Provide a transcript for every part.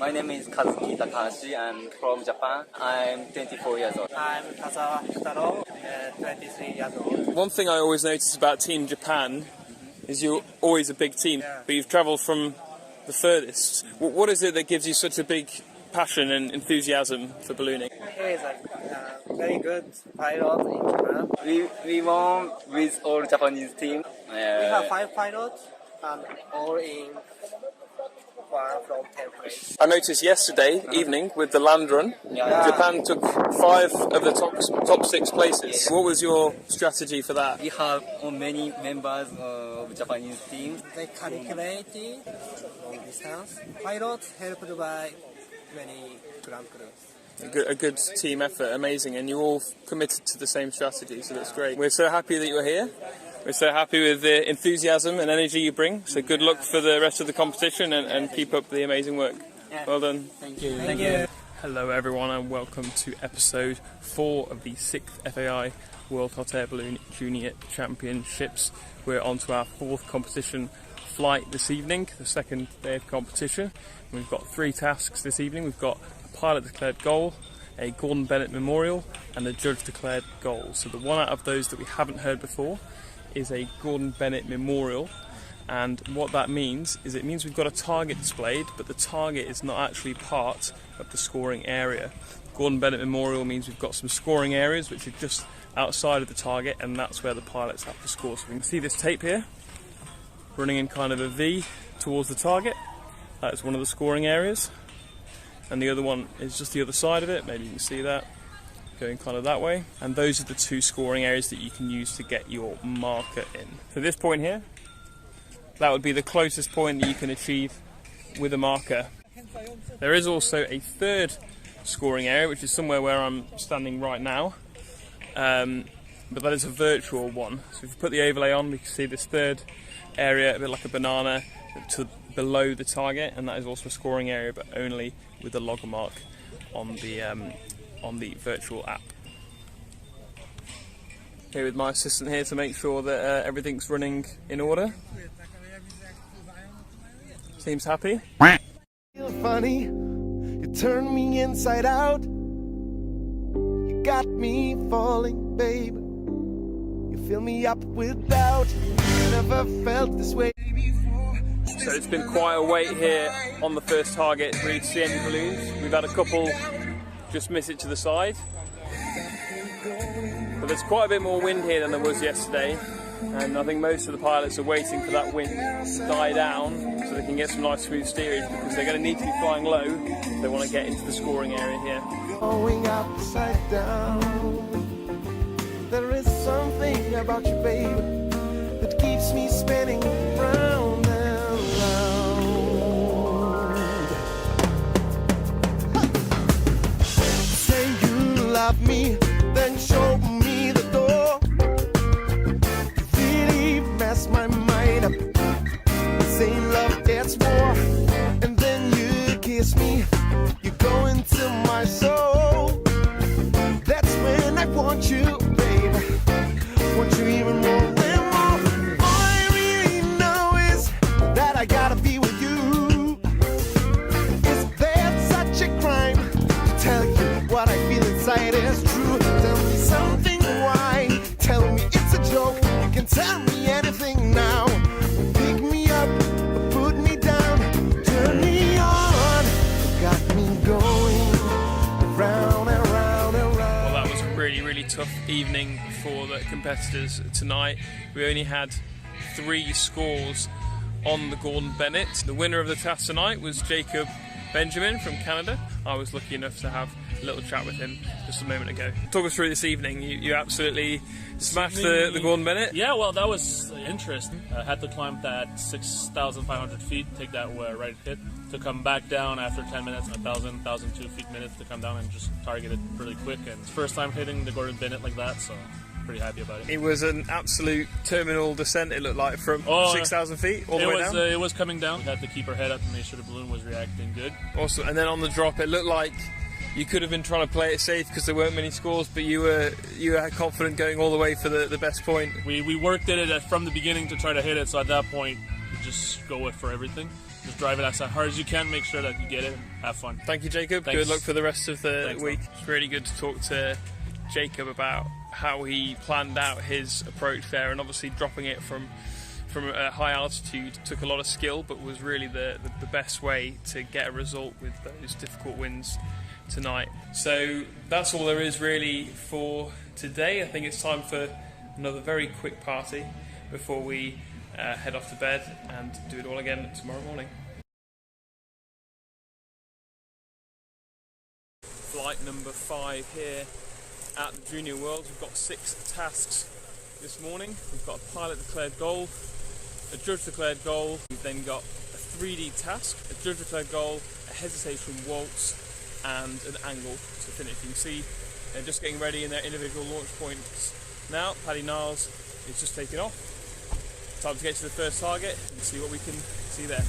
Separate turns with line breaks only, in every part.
My name is Kazuki Takahashi. I'm from Japan. I'm 24 years old.
I'm Kazawa Futaro, 23 years old.
One thing I always notice about Team Japan is you're always a big team, but you've travelled from the furthest. What is it that gives you such a big passion and enthusiasm for ballooning?
He is a very good pilot in Japan.
We won with all Japanese team.
We have 5 pilots and all in 1 from 10 place.
I noticed yesterday evening with the land run, Japan took 5 of the top 6 places. What was your strategy for that?
We have many members of Japanese team.
They calculated long distance. Pilots helped by many ground crews.
A good team effort, amazing, and you're all committed to the same strategy, so that's great. We're so happy that you're here. We're so happy with the enthusiasm and energy you bring, so good luck for the rest of the competition and keep up the amazing work. Well done.
Thank you.
Thank you.
Hello everyone and welcome to episode 4 of the 6th FAI World Hot Air Balloon Junior Championships. We're on to our 4th competition flight this evening, the 2nd day of competition. We've got 3 tasks this evening. We've got a pilot declared goal, a Gordon Bennett memorial and a judge declared goal. So the one out of those that we haven't heard before is a Gordon Bennett memorial, and what that means is it means we've got a target displayed, but the target is not actually part of the scoring area. Gordon Bennett memorial means we've got some scoring areas which are just outside of the target, and that's where the pilots have to score. So we can see this tape here running in kind of a V towards the target. That is one of the scoring areas, and the other one is just the other side of it. Maybe you can see that going kind of that way, and those are the 2 scoring areas that you can use to get your marker in. So this point here, that would be the closest point that you can achieve with a marker. There is also a 3rd scoring area, which is somewhere where I'm standing right now, but that is a virtual one. So if we put the overlay on, we can see this 3rd area, a bit like a banana, to below the target, and that is also a scoring area, but only with the logger mark on the virtual app. Okay, with my assistant here to make sure that everything's running in order. Seems happy.
Feel funny, you turn me inside out. You got me falling, babe. You fill me up with doubt. Never felt this way.
So it's been quite a wait here on the first target for each CND balloons. We've had a couple just miss it to the side, but there's quite a bit more wind here than there was yesterday, and I think most of the pilots are waiting for that wind to die down so they can get some nice smooth steerage, because they're going to need to be flying low if they want to get into the scoring area here.
Going upside down. There is something about you, babe, that keeps me spinning round and round. Say you love me, then show me the door. You really mess my mind up. Say love gets more, and then you kiss me. You go into my soul. That's when I want you, babe. Want you even more and more. All I really know is that I gotta be with you. Is that such a crime to tell you what I feel inside is true? Tell me something, why? Tell me it's a joke. You can tell me anything now. Pick me up, put me down, turn me on. You got me going round and round and round.
Well, that was a really tough evening for the competitors tonight. We only had 3 scores on the Gordon Bennett. The winner of the task tonight was Jacob Benjamin from Canada. I was lucky enough to have a little chat with him just a moment ago. Talk us through this evening. You absolutely smashed the Gordon Bennett.
Yeah, well, that was interesting. I had to climb that 6,500 feet, take that right hit, to come back down after 10 minutes, 1,002 feet minutes to come down and just target it really quick. And it's first time hitting the Gordon Bennett like that, so pretty happy about it.
It was an absolute terminal descent, it looked like, from 6,000 feet all the way down.
It was coming down. We had to keep our head up and make sure the balloon was reacting good.
Awesome. And then on the drop, it looked like you could have been trying to play it safe because there weren't many scores, but you were confident going all the way for the best point.
We worked at it from the beginning to try to hit it, so at that point, we just go for everything. just drive it as hard as you can, make sure that you get it, and have fun.
Thank you, Jacob.
Thanks.
Good luck for the rest of the
Thanks,
week.
man.
It's really good to talk to Jacob about how he planned out his approach there, and obviously dropping it from a high altitude took a lot of skill, but was really the best way to get a result with those difficult winds tonight. So that's all there is really for today. I think it's time for another very quick party before we head off to bed and do it all again tomorrow morning. Flight number 5 here at the Junior Worlds. We've got 6 tasks this morning. We've got a pilot declared goal, a judge declared goal. We've then got a 3D task, a judge declared goal, a hesitation waltz, and an angle to finish. You can see they're just getting ready in their individual launch points now. Paddy Niles is just taking off. Time to get to the first target and see what we can see there.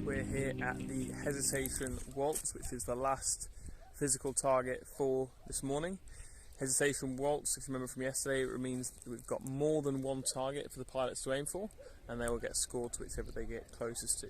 We're here at the hesitation waltz, which is the last physical target for this morning. Hesitation waltz, if you remember from yesterday, it means that we've got more than one target for the pilots to aim for, and they will get scored to whichever they get closest to.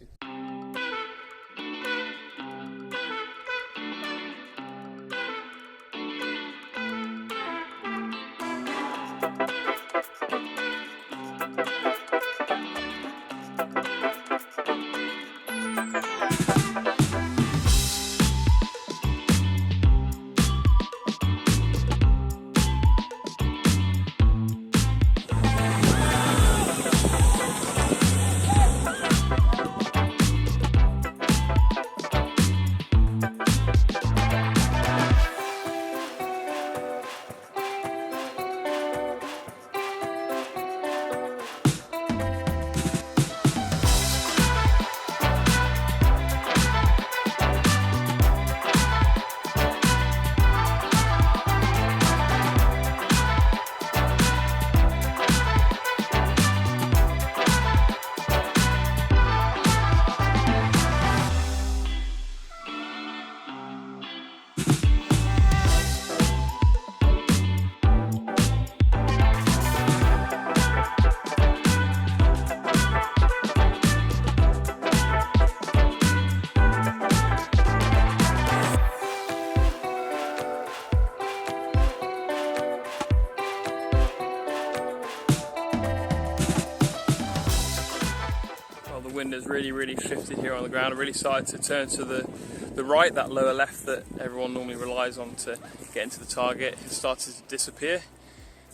Wind has really shifted here on the ground. It really started to turn to the right. That lower left that everyone normally relies on to get into the target has started to disappear.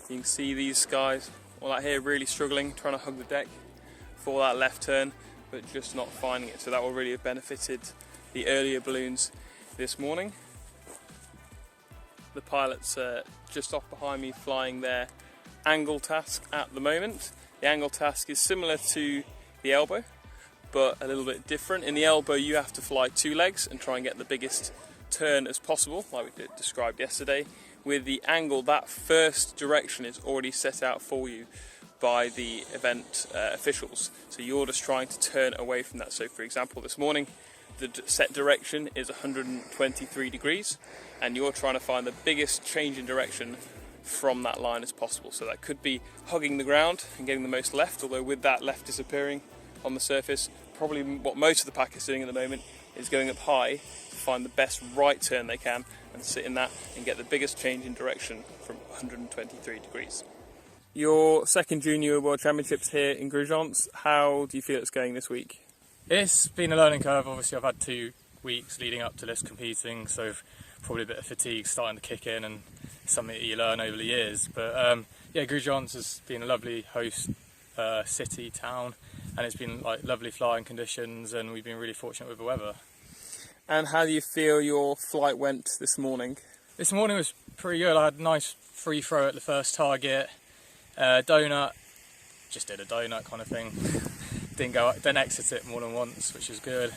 You can see these guys all out here really struggling, trying to hug the deck for that left turn, but just not finding it. So that will really have benefited the earlier balloons this morning. The pilots are just off behind me flying their angle task at the moment. The angle task is similar to the elbow, but a little bit different. In the elbow you have to fly 2 legs and try and get the biggest turn as possible, like we described yesterday. With the angle, that first direction is already set out for you by the event officials. So you're just trying to turn away from that. So for example, this morning the set direction is 123 degrees and you're trying to find the biggest change in direction from that line as possible. So that could be hugging the ground and getting the most left, although with that left disappearing on the surface, probably what most of the pack is doing at the moment is going up high to find the best right turn they can and sit in that and get the biggest change in direction from 123 degrees. Your second Junior World Championships here in Grosjean, how do you feel it's going this week?
It's been a learning curve. Obviously I've had 2 weeks leading up to this competing, so probably a bit of fatigue starting to kick in, and something that you learn over the years. But yeah, Grosjean has been a lovely host city, town, and it's been like lovely flying conditions, and we've been really fortunate with the weather.
And how do you feel your flight went this morning?
This morning was pretty good. I had a nice free throw at the first target, donut, just did a donut kind of thing. Didn't exit it more than once, which was good,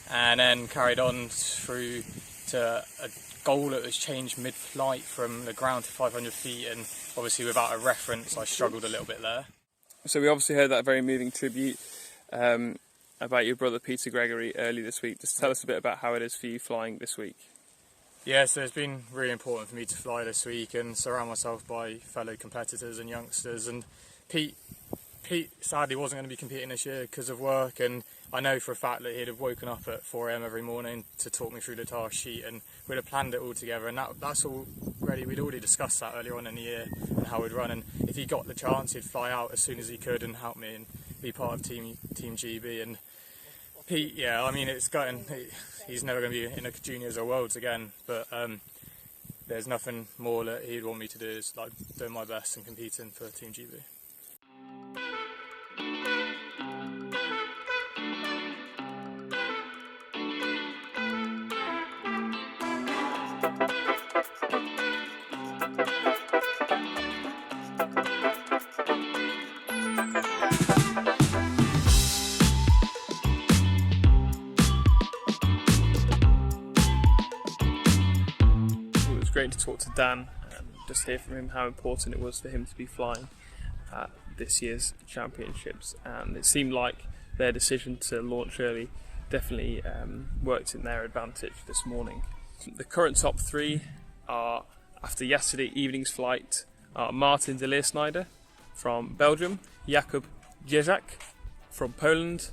and then carried on through to a goal that was changed mid-flight from the ground to 500 feet, and obviously without a reference I struggled a little bit there.
So we obviously heard that very moving tribute about your brother Peter Gregory early this week. Just tell us a bit about how it is for you flying this week.
Yeah, so it's been really important for me to fly this week and surround myself by fellow competitors and youngsters. And Pete sadly wasn't going to be competing this year because of work, and I know for a fact that he'd have woken up at 4 AM every morning to talk me through the task sheet, and we'd have planned it all together, and that's all ready. We'd already discussed that earlier on in the year and how we'd run, and if he got the chance he'd fly out as soon as he could and help me and be part of Team GB. And Pete, yeah, I mean, it's gutting. He's never going to be in a juniors or worlds again, but there's nothing more that he'd want me to do is like doing my best and competing for Team GB.
Great to talk to Dan and just hear from him how important it was for him to be flying at this year's championships, and it seemed like their decision to launch early definitely worked in their advantage this morning. The current top 3 are, after yesterday evening's flight, are Martin de Leersnyder from Belgium, Jakub Jezak from Poland,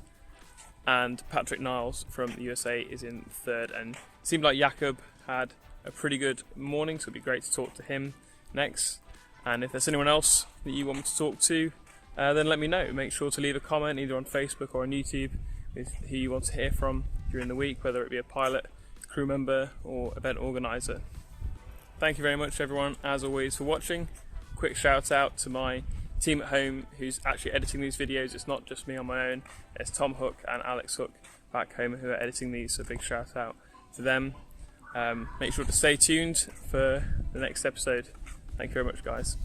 and Patrick Niles from the USA is in 3rd. And it seemed like Jakub had a pretty good morning, so it'd be great to talk to him next. And if there's anyone else that you want me to talk to, then let me know. Make sure to leave a comment either on Facebook or on YouTube with who you want to hear from during the week, whether it be a pilot, crew member or event organizer. Thank you very much everyone, as always, for watching. Quick shout out to my team at home who's actually editing these videos. It's not just me on my own, it's Tom Hook and Alex Hook back home who are editing these, so big shout out to them. Make sure to stay tuned for the next episode. Thank you very much, guys.